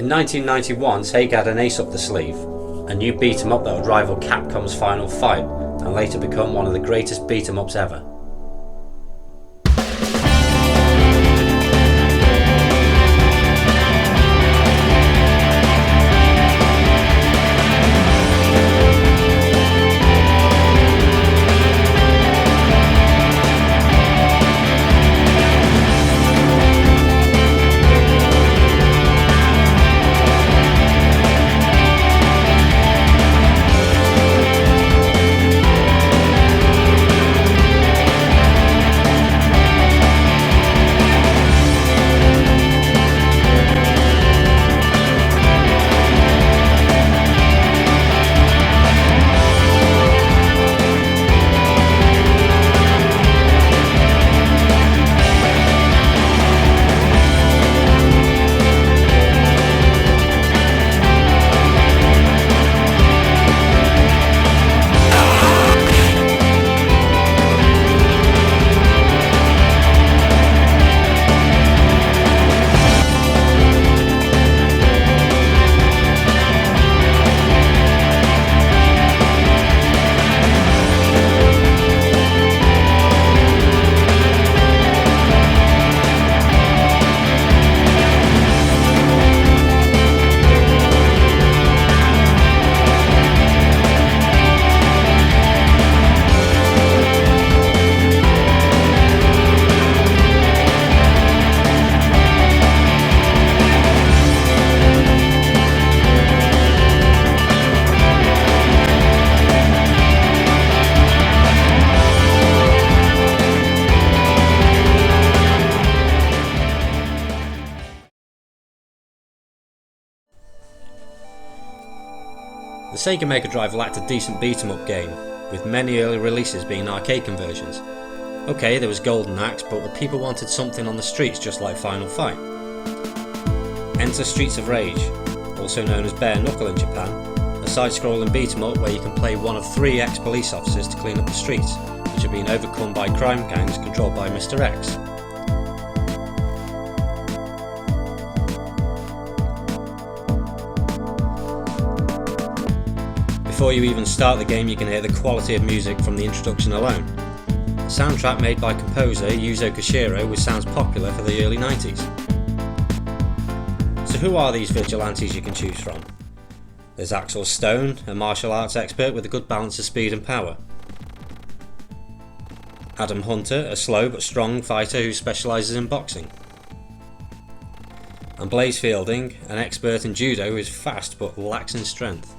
In 1991, Sega had an ace up the sleeve, a new beat 'em up that would rival Capcom's Final Fight and later become one of the greatest beat 'em ups ever. The Sega Mega Drive lacked a decent beat-em-up game, with many early releases being arcade conversions. Okay, there was Golden Axe, but the people wanted something on the streets just like Final Fight. Enter Streets of Rage, also known as Bare Knuckle in Japan, a side-scrolling beat-em-up where you can play one of 3 ex-police officers to clean up the streets, which have been overcome by crime gangs controlled by Mr. X. Before you even start the game, you can hear the quality of music from the introduction alone. The soundtrack made by composer Yuzo Koshiro, which sounds popular for the early 90s. So who are these vigilantes you can choose from? There's Axel Stone, a martial arts expert with a good balance of speed and power. Adam Hunter, a slow but strong fighter who specialises in boxing. And Blaze Fielding, an expert in judo who is fast but lacks in strength.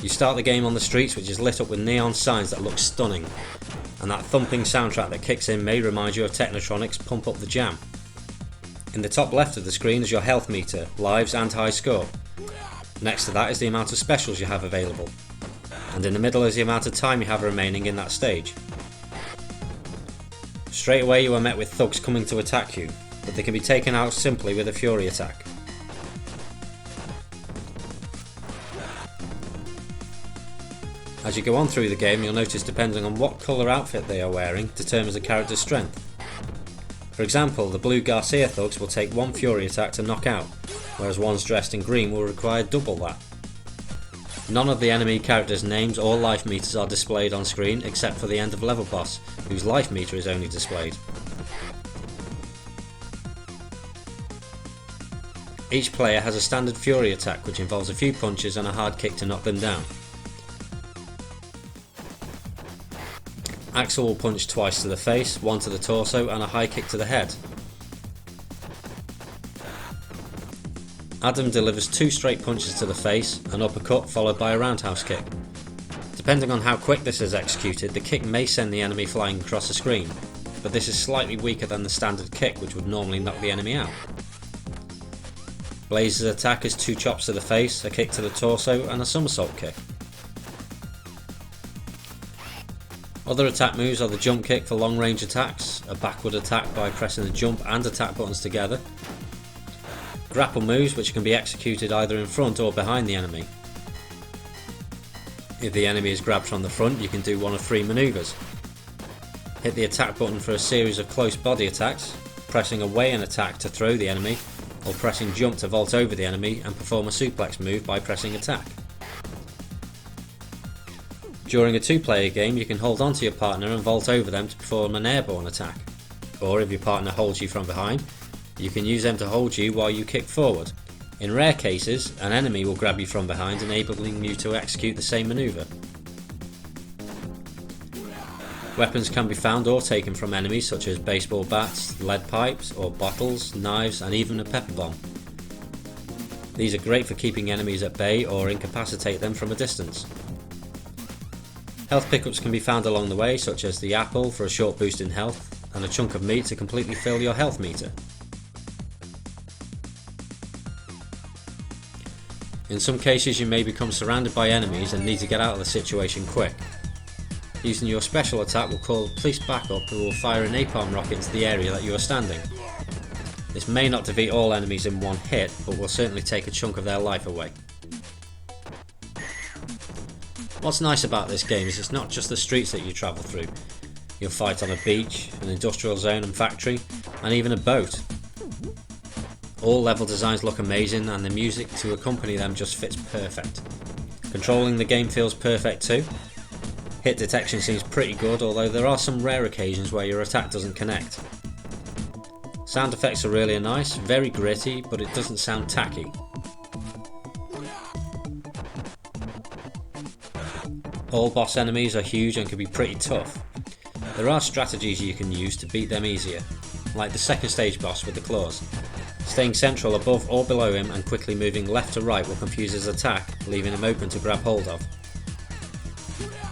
You start the game on the streets, which is lit up with neon signs that look stunning, and that thumping soundtrack that kicks in may remind you of Technotronic's Pump Up the Jam. In the top left of the screen is your health meter, lives and high score. Next to that is the amount of specials you have available, and in the middle is the amount of time you have remaining in that stage. Straight away you are met with thugs coming to attack you, but they can be taken out simply with a fury attack. As you go on through the game, you'll notice depending on what colour outfit they are wearing determines the character's strength. For example, the blue Garcia thugs will take 1 fury attack to knock out, whereas ones dressed in green will require double that. None of the enemy characters' names or life meters are displayed on screen except for the end of level boss, whose life meter is only displayed. Each player has a standard fury attack which involves a few punches and a hard kick to knock them down. Axel will punch twice to the face, 1 to the torso and a high kick to the head. Adam delivers 2 straight punches to the face, an uppercut followed by a roundhouse kick. Depending on how quick this is executed, the kick may send the enemy flying across the screen, but this is slightly weaker than the standard kick which would normally knock the enemy out. Blaze's attack is 2 chops to the face, a kick to the torso and a somersault kick. Other attack moves are the jump kick for long range attacks, a backward attack by pressing the jump and attack buttons together, grapple moves which can be executed either in front or behind the enemy. If the enemy is grabbed from the front, you can do one of 3 manoeuvres. Hit the attack button for a series of close body attacks, pressing away an attack to throw the enemy, or pressing jump to vault over the enemy and perform a suplex move by pressing attack. During a 2-player game, you can hold onto your partner and vault over them to perform an airborne attack. Or if your partner holds you from behind, you can use them to hold you while you kick forward. In rare cases, an enemy will grab you from behind, enabling you to execute the same manoeuvre. Weapons can be found or taken from enemies such as baseball bats, lead pipes or bottles, knives and even a pepper bomb. These are great for keeping enemies at bay or incapacitate them from a distance. Health pickups can be found along the way, such as the apple for a short boost in health and a chunk of meat to completely fill your health meter. In some cases you may become surrounded by enemies and need to get out of the situation quick. Using your special attack will call police backup who will fire a napalm rocket into the area that you are standing. This may not defeat all enemies in one hit, but will certainly take a chunk of their life away. What's nice about this game is it's not just the streets that you travel through. You'll fight on a beach, an industrial zone and factory, and even a boat. All level designs look amazing and the music to accompany them just fits perfect. Controlling the game feels perfect too. Hit detection seems pretty good, although there are some rare occasions where your attack doesn't connect. Sound effects are really nice, very gritty, but it doesn't sound tacky. All boss enemies are huge and can be pretty tough. There are strategies you can use to beat them easier, like the second stage boss with the claws. Staying central above or below him and quickly moving left to right will confuse his attack, leaving him open to grab hold of.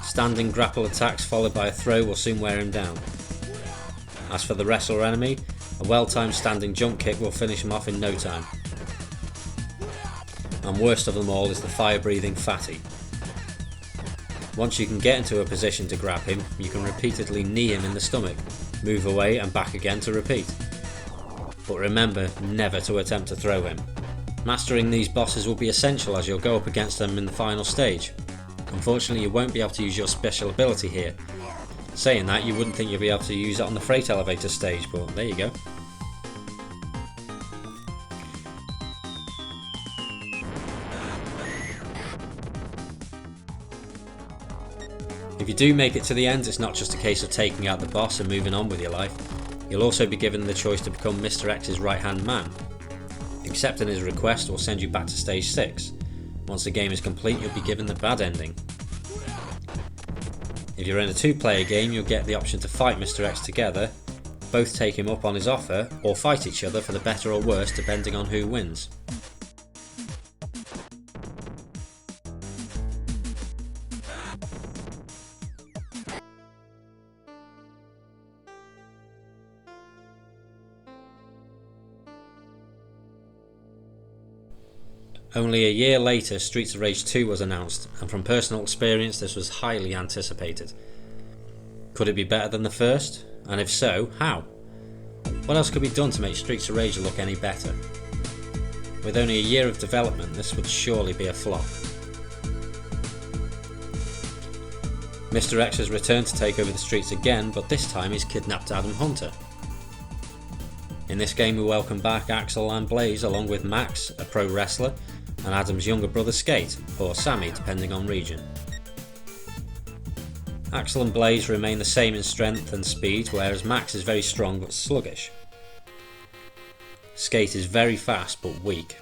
Standing grapple attacks followed by a throw will soon wear him down. As for the wrestler enemy, a well-timed standing jump kick will finish him off in no time. And worst of them all is the fire-breathing fatty. Once you can get into a position to grab him, you can repeatedly knee him in the stomach, move away and back again to repeat. But remember never to attempt to throw him. Mastering these bosses will be essential as you'll go up against them in the final stage. Unfortunately you won't be able to use your special ability here. Saying that, you wouldn't think you'll be able to use it on the freight elevator stage, but there you go. If you do make it to the end, it's not just a case of taking out the boss and moving on with your life. You'll also be given the choice to become Mr. X's right hand man. Accepting his request will send you back to stage 6. Once the game is complete, you'll be given the bad ending. If you're in a 2-player game, you'll get the option to fight Mr. X together, both take him up on his offer, or fight each other for the better or worse depending on who wins. Only a year later, Streets of Rage 2 was announced, and from personal experience this was highly anticipated. Could it be better than the first? And if so, how? What else could be done to make Streets of Rage look any better? With only a year of development, this would surely be a flop. Mr. X has returned to take over the streets again, but this time he's kidnapped Adam Hunter. In this game we welcome back Axel and Blaze along with Max, a pro wrestler, and Adam's younger brother Skate, or Sammy depending on region. Axel and Blaze remain the same in strength and speed, whereas Max is very strong but sluggish. Skate is very fast but weak.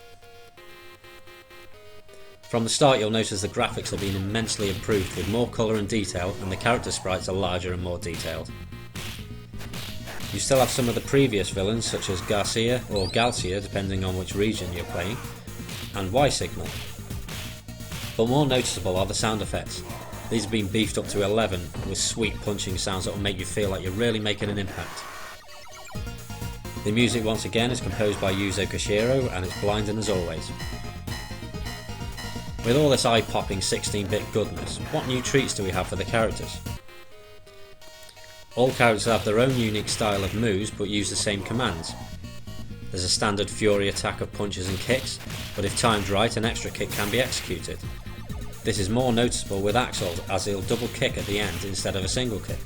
From the start you'll notice the graphics have been immensely improved with more colour and detail, and the character sprites are larger and more detailed. You still have some of the previous villains such as Garcia or Galcia depending on which region you're playing, and Y-Signal. But more noticeable are the sound effects. These have been beefed up to 11 with sweet punching sounds that will make you feel like you're really making an impact. The music once again is composed by Yuzo Koshiro and it's blinding as always. With all this eye-popping 16-bit goodness, what new treats do we have for the characters? All characters have their own unique style of moves but use the same commands. There's a standard fury attack of punches and kicks, but if timed right an extra kick can be executed. This is more noticeable with Axel as he'll double kick at the end instead of a single kick.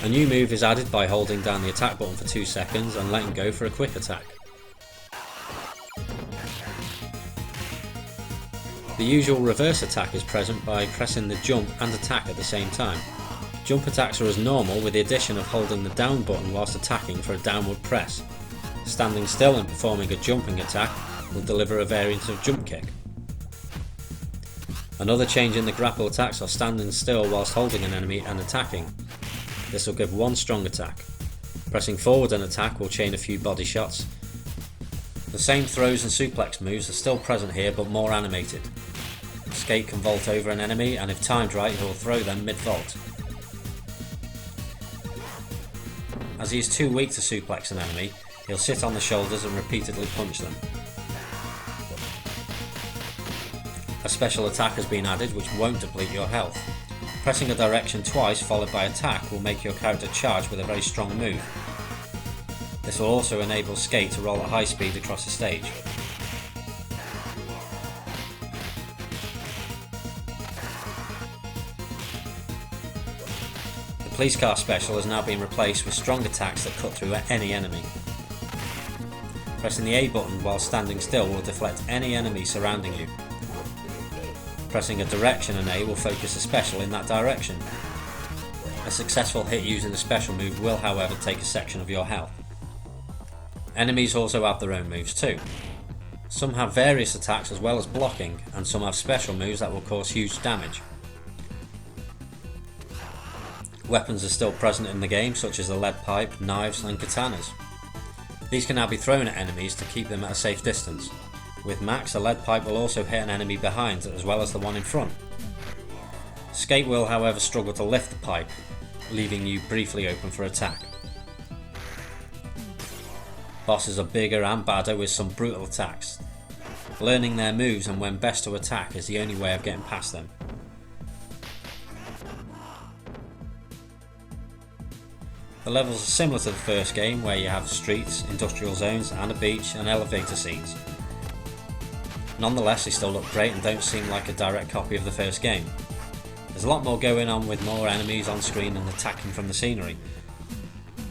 A new move is added by holding down the attack button for 2 seconds and letting go for a quick attack. The usual reverse attack is present by pressing the jump and attack at the same time. Jump attacks are as normal with the addition of holding the down button whilst attacking for a downward press. Standing still and performing a jumping attack will deliver a variant of jump kick. Another change in the grapple attacks are standing still whilst holding an enemy and attacking. This will give one strong attack. Pressing forward an attack will chain a few body shots. The same throws and suplex moves are still present here but more animated. Skate can vault over an enemy and if timed right he will throw them mid-vault. As he is too weak to suplex an enemy, he'll sit on the shoulders and repeatedly punch them. A special attack has been added which won't deplete your health. Pressing a direction twice followed by attack will make your character charge with a very strong move. This will also enable Skate to roll at high speed across the stage. The police car special has now been replaced with strong attacks that cut through any enemy. Pressing the A button while standing still will deflect any enemy surrounding you. Pressing a direction and A will focus a special in that direction. A successful hit using the special move will however take a section of your health. Enemies also have their own moves too. Some have various attacks as well as blocking, and some have special moves that will cause huge damage. Weapons are still present in the game such as the lead pipe, knives and katanas. These can now be thrown at enemies to keep them at a safe distance. With Max, a lead pipe will also hit an enemy behind as well as the one in front. Skate will however struggle to lift the pipe, leaving you briefly open for attack. Bosses are bigger and badder with some brutal attacks. Learning their moves and when best to attack is the only way of getting past them. The levels are similar to the first game where you have streets, industrial zones and a beach and elevator scenes. Nonetheless they still look great and don't seem like a direct copy of the first game. There's a lot more going on with more enemies on screen and attacking from the scenery.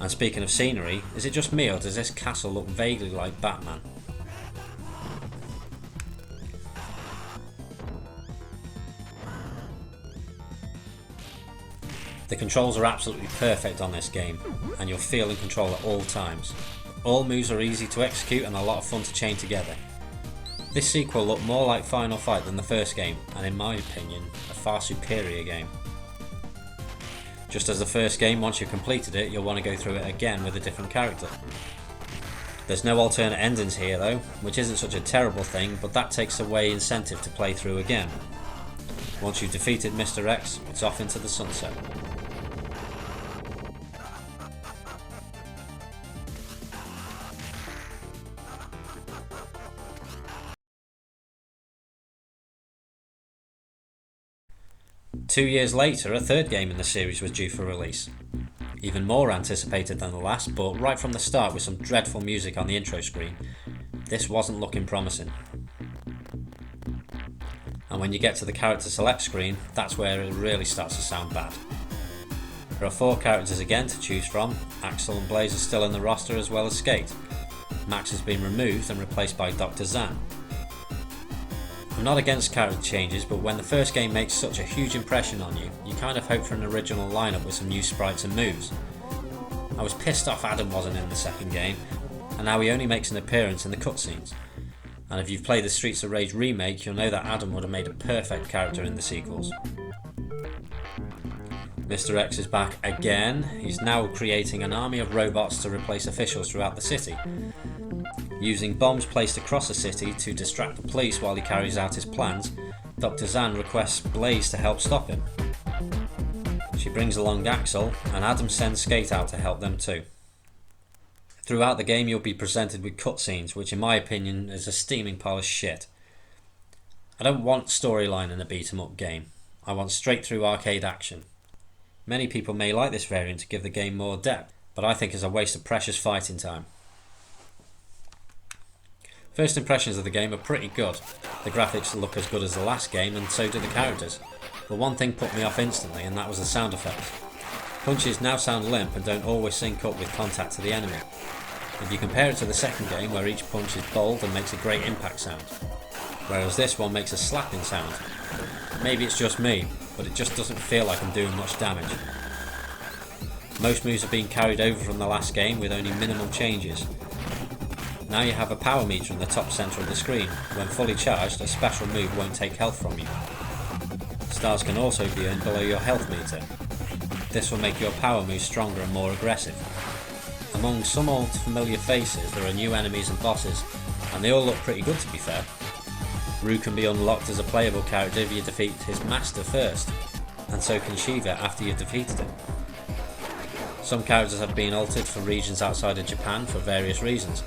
And speaking of scenery, is it just me or does this castle look vaguely like Batman? The controls are absolutely perfect on this game, and you'll feel in control at all times. All moves are easy to execute and a lot of fun to chain together. This sequel looked more like Final Fight than the first game, and in my opinion, a far superior game. Just as the first game, once you've completed it, you'll want to go through it again with a different character. There's no alternate endings here though, which isn't such a terrible thing, but that takes away incentive to play through again. Once you've defeated Mr. X, it's off into the sunset. Two years later, a third game in the series was due for release. Even more anticipated than the last, but right from the start with some dreadful music on the intro screen, this wasn't looking promising. And when you get to the character select screen, that's where it really starts to sound bad. There are 4 characters again to choose from. Axel and Blaze are still in the roster as well as Skate. Max has been removed and replaced by Dr. Zan. I'm not against character changes, but when the first game makes such a huge impression on you, you kind of hope for an original lineup with some new sprites and moves. I was pissed off Adam wasn't in the second game, and now he only makes an appearance in the cutscenes. And if you've played the Streets of Rage remake, you'll know that Adam would have made a perfect character in the sequels. Mr. X is back again. He's now creating an army of robots to replace officials throughout the city. Using bombs placed across the city to distract the police while he carries out his plans, Dr. Zan requests Blaze to help stop him. She brings along Axel, and Adam sends Skate out to help them too. Throughout the game you'll be presented with cutscenes, which in my opinion is a steaming pile of shit. I don't want storyline in a beat 'em up game. I want straight through arcade action. Many people may like this variant to give the game more depth, but I think it's a waste of precious fighting time. First impressions of the game are pretty good. The graphics look as good as the last game, and so do the characters. But one thing put me off instantly, and that was the sound effects. Punches now sound limp and don't always sync up with contact to the enemy. If you compare it to the second game, where each punch is bold and makes a great impact sound, whereas this one makes a slapping sound. Maybe it's just me, but it just doesn't feel like I'm doing much damage. Most moves have been carried over from the last game with only minimal changes. Now you have a power meter in the top centre of the screen. When fully charged, a special move won't take health from you. Stars can also be earned below your health meter. This will make your power moves stronger and more aggressive. Among some old familiar faces, there are new enemies and bosses, and they all look pretty good to be fair. Rue can be unlocked as a playable character if you defeat his master first, and so can Shiva after you've defeated him. Some characters have been altered for regions outside of Japan for various reasons.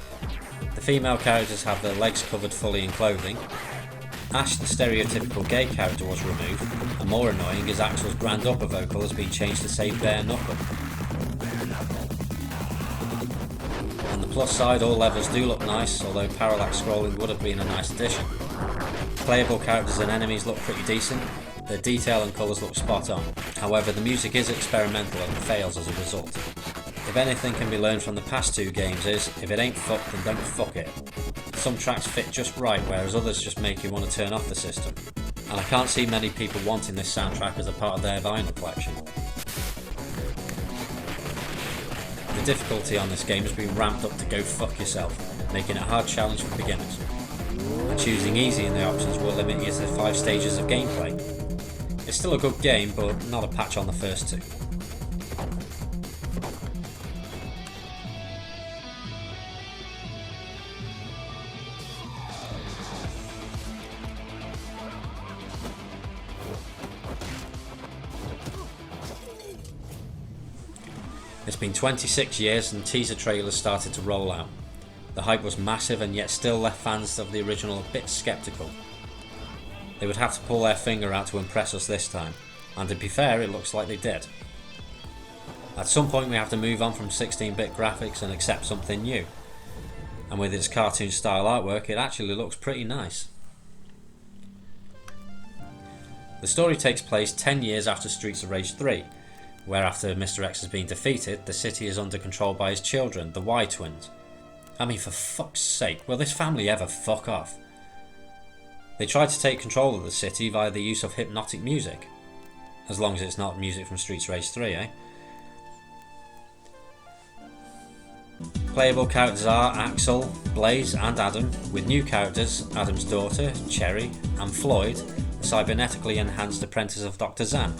The female characters have their legs covered fully in clothing. Ash, the stereotypical gay character, was removed, and more annoying is Axel's grand upper vocal has been changed to say bare knuckle. On the plus side, all levels do look nice, although parallax scrolling would have been a nice addition. Playable characters and enemies look pretty decent, their detail and colours look spot on. However, the music is experimental and fails as a result. If anything can be learned from the past two games is, if it ain't fucked then don't fuck it. Some tracks fit just right, whereas others just make you want to turn off the system. And I can't see many people wanting this soundtrack as a part of their vinyl collection. The difficulty on this game has been ramped up to go fuck yourself, making it a hard challenge for beginners. And choosing easy in the options will limit you to 5 stages of gameplay. It's still a good game, but not a patch on the first 2. It's been 26 years and teaser trailers started to roll out. The hype was massive and yet still left fans of the original a bit sceptical. They would have to pull their finger out to impress us this time, and to be fair, it looks like they did. At some point we have to move on from 16-bit graphics and accept something new, and with its cartoon style artwork it actually looks pretty nice. The story takes place 10 years after Streets of Rage 3, where after Mr. X has been defeated, the city is under control by his children, the Y twins. I mean, for fuck's sake, will this family ever fuck off? They tried to take control of the city via the use of hypnotic music. As long as it's not music from Streets of Rage 3, eh? Playable characters are Axel, Blaze and Adam, with new characters Adam's daughter, Cherry, and Floyd, the cybernetically enhanced apprentice of Dr. Zan.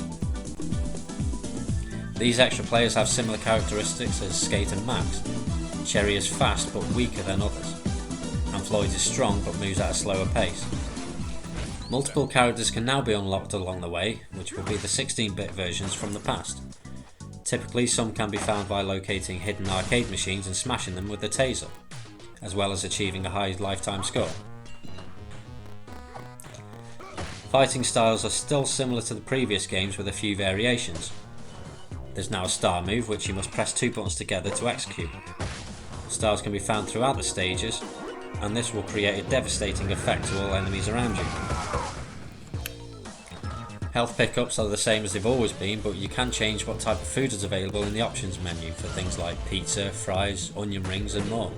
These extra players have similar characteristics as Skate and Max. Cherry is fast but weaker than others, and Floyd is strong but moves at a slower pace. Multiple characters can now be unlocked along the way, which will be the 16-bit versions from the past. Typically, some can be found by locating hidden arcade machines and smashing them with the taser, as well as achieving a high lifetime score. Fighting styles are still similar to the previous games with a few variations. There's now a star move which you must press 2 buttons together to execute. Stars can be found throughout the stages, and this will create a devastating effect to all enemies around you. Health pickups are the same as they've always been, but you can change what type of food is available in the options menu for things like pizza, fries, onion rings and more.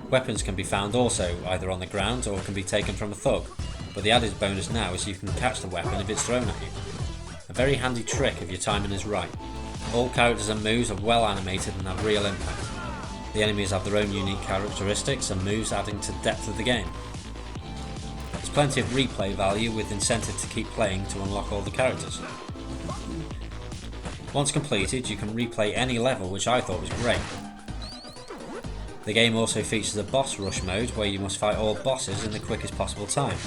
Weapons can be found also, either on the ground or can be taken from a thug, but the added bonus now is you can catch the weapon if it's thrown at you. A very handy trick if your timing is right. All characters and moves are well animated and have real impact. The enemies have their own unique characteristics and moves, adding to the depth of the game. There's plenty of replay value with incentive to keep playing to unlock all the characters. Once completed, you can replay any level, which I thought was great. The game also features a boss rush mode where you must fight all bosses in the quickest possible time.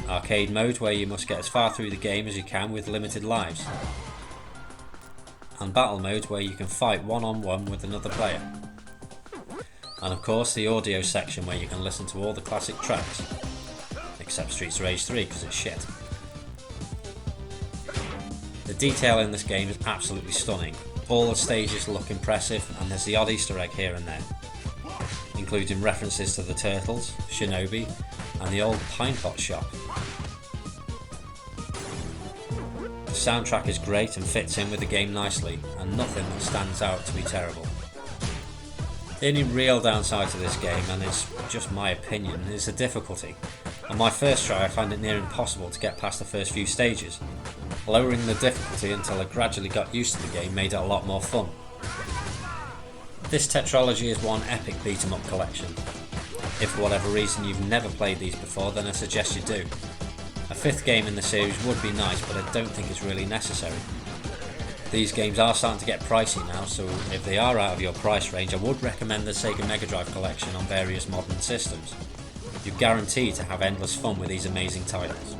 Arcade mode where you must get as far through the game as you can with limited lives. And battle mode where you can fight one-on-one with another player. And of course the audio section where you can listen to all the classic tracks. Except Streets of Rage 3 because it's shit. The detail in this game is absolutely stunning. All the stages look impressive, and there's the odd Easter egg here and there, including references to the Turtles, Shinobi, and the old Pine Pot shop. The soundtrack is great and fits in with the game nicely, and nothing that stands out to be terrible. The only real downside to this game, and it's just my opinion, is the difficulty. On my first try I found it near impossible to get past the first few stages. Lowering the difficulty until I gradually got used to the game made it a lot more fun. This tetralogy is one epic beat 'em up collection. If for whatever reason you've never played these before, then I suggest you do. A fifth game in the series would be nice, but I don't think it's really necessary. These games are starting to get pricey now, so if they are out of your price range, I would recommend the Sega Mega Drive collection on various modern systems. You're guaranteed to have endless fun with these amazing titles.